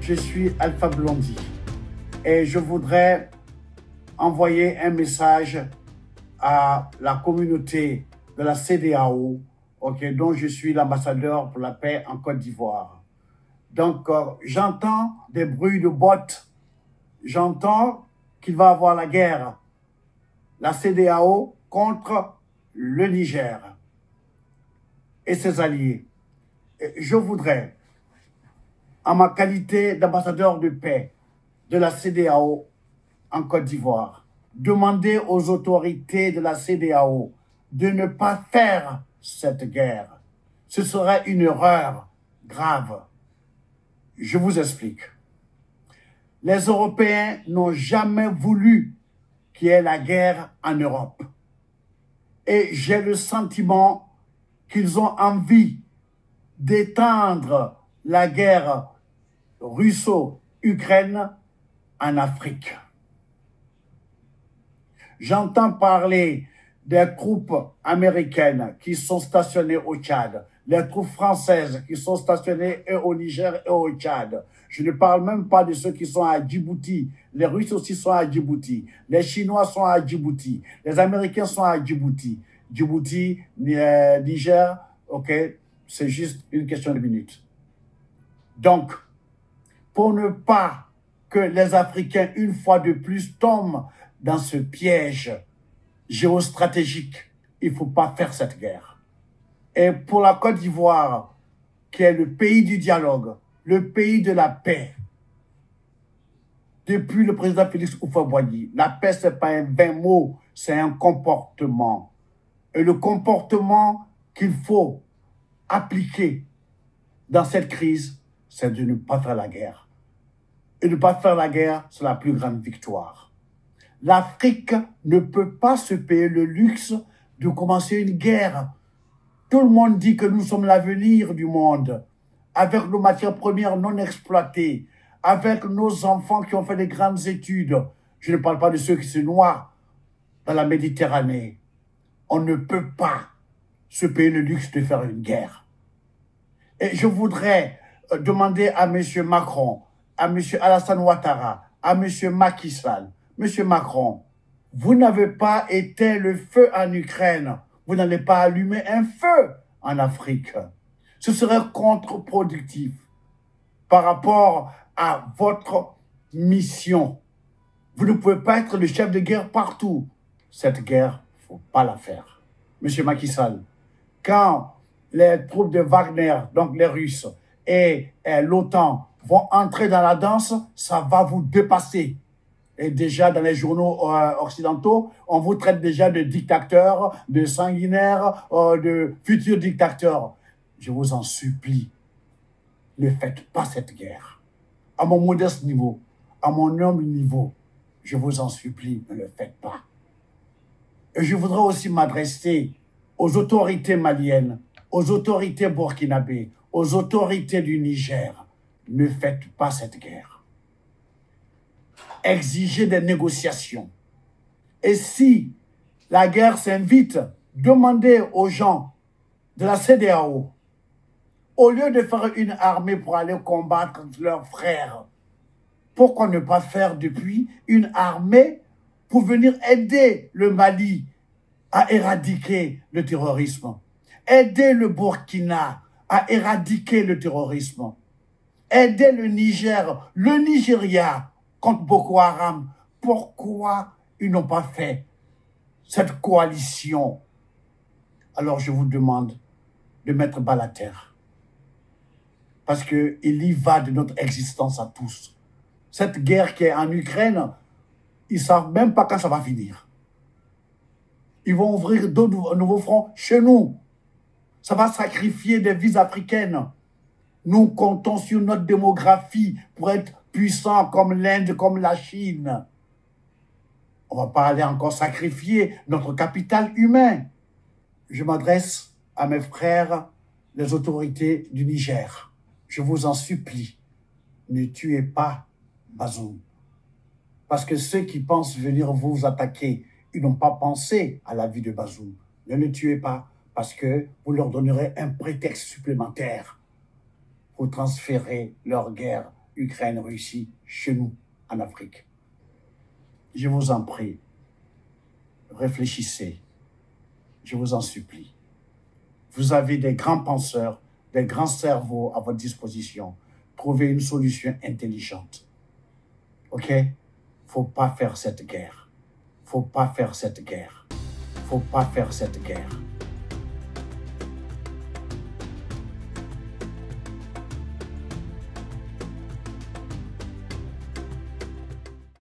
je suis Alpha Blondy et je voudrais envoyer un message à la communauté de la CEDEAO, dont je suis l'ambassadeur pour la paix en Côte d'Ivoire. Donc, j'entends des bruits de bottes, j'entends qu'il va y avoir la guerre, la CEDEAO contre le Niger et ses alliés. Et je voudrais, en ma qualité d'ambassadeur de paix de la CEDEAO en Côte d'Ivoire, demander aux autorités de la CEDEAO de ne pas faire cette guerre. Ce serait une erreur grave. Je vous explique. Les Européens n'ont jamais voulu qu'il y ait la guerre en Europe. Et j'ai le sentiment qu'ils ont envie d'étendre la guerre russo-ukraine en Afrique. J'entends parler des troupes américaines qui sont stationnées au Tchad, les troupes françaises qui sont stationnées au Niger et au Tchad. Je ne parle même pas de ceux qui sont à Djibouti. Les Russes aussi sont à Djibouti. Les Chinois sont à Djibouti. Les Américains sont à Djibouti. Djibouti, Niger, c'est juste une question de minutes. Donc, pour ne pas que les Africains, une fois de plus, tombent dans ce piège géostratégique, il ne faut pas faire cette guerre. Et pour la Côte d'Ivoire, qui est le pays du dialogue, le pays de la paix, depuis le président Félix Houphouët-Boigny, la paix, ce n'est pas un vain mot, c'est un comportement. Et le comportement qu'il faut appliquer dans cette crise, c'est de ne pas faire la guerre. Et ne pas faire la guerre, c'est la plus grande victoire. L'Afrique ne peut pas se payer le luxe de commencer une guerre. Tout le monde dit que nous sommes l'avenir du monde, avec nos matières premières non exploitées, avec nos enfants qui ont fait des grandes études. Je ne parle pas de ceux qui se noient dans la Méditerranée. On ne peut pas se payer le luxe de faire une guerre. Et je voudrais demander à M. Macron, à M. Alassane Ouattara, à M. Macky Sall, M. Macron, vous n'avez pas éteint le feu en Ukraine. Vous n'allez pas allumer un feu en Afrique. Ce serait contre-productif par rapport à votre mission. Vous ne pouvez pas être le chef de guerre partout. Cette guerre, il ne faut pas la faire. M. Macky Sall, quand les troupes de Wagner, donc les Russes, et l'OTAN vont entrer dans la danse, ça va vous dépasser. Et déjà, dans les journaux occidentaux, on vous traite déjà de dictateurs, de sanguinaires, de futurs dictateurs. Je vous en supplie, ne faites pas cette guerre. À mon modeste niveau, à mon humble niveau, je vous en supplie, ne le faites pas. Et je voudrais aussi m'adresser aux autorités maliennes, aux autorités burkinabées, aux autorités du Niger. Ne faites pas cette guerre. Exigez des négociations. Et si la guerre s'invite, demandez aux gens de la CEDEAO, au lieu de faire une armée pour aller combattre leurs frères, pourquoi ne pas faire depuis une armée pour venir aider le Mali à éradiquer le terrorisme, aider le Burkina à éradiquer le terrorisme, aider le Niger, le Nigeria contre Boko Haram. Pourquoi ils n'ont pas fait cette coalition? Alors je vous demande de mettre bas la terre. Parce qu'il y va de notre existence à tous. Cette guerre qui est en Ukraine, ils ne savent même pas quand ça va finir. Ils vont ouvrir d'autres nouveaux fronts chez nous. Ça va sacrifier des vies africaines. Nous comptons sur notre démographie pour être puissants comme l'Inde, comme la Chine. On ne va pas aller encore sacrifier notre capital humain. Je m'adresse à mes frères, les autorités du Niger. Je vous en supplie, ne tuez pas Bazoum. Parce que ceux qui pensent venir vous attaquer, ils n'ont pas pensé à la vie de Bazoum. Ne le tuez pas, parce que vous leur donnerez un prétexte supplémentaire pour transférer leur guerre Ukraine-Russie chez nous, en Afrique. Je vous en prie, réfléchissez, je vous en supplie. Vous avez des grands penseurs, des grands cerveaux à votre disposition. Trouvez une solution intelligente. OK? Faut pas faire cette guerre. Faut pas faire cette guerre. Faut pas faire cette guerre.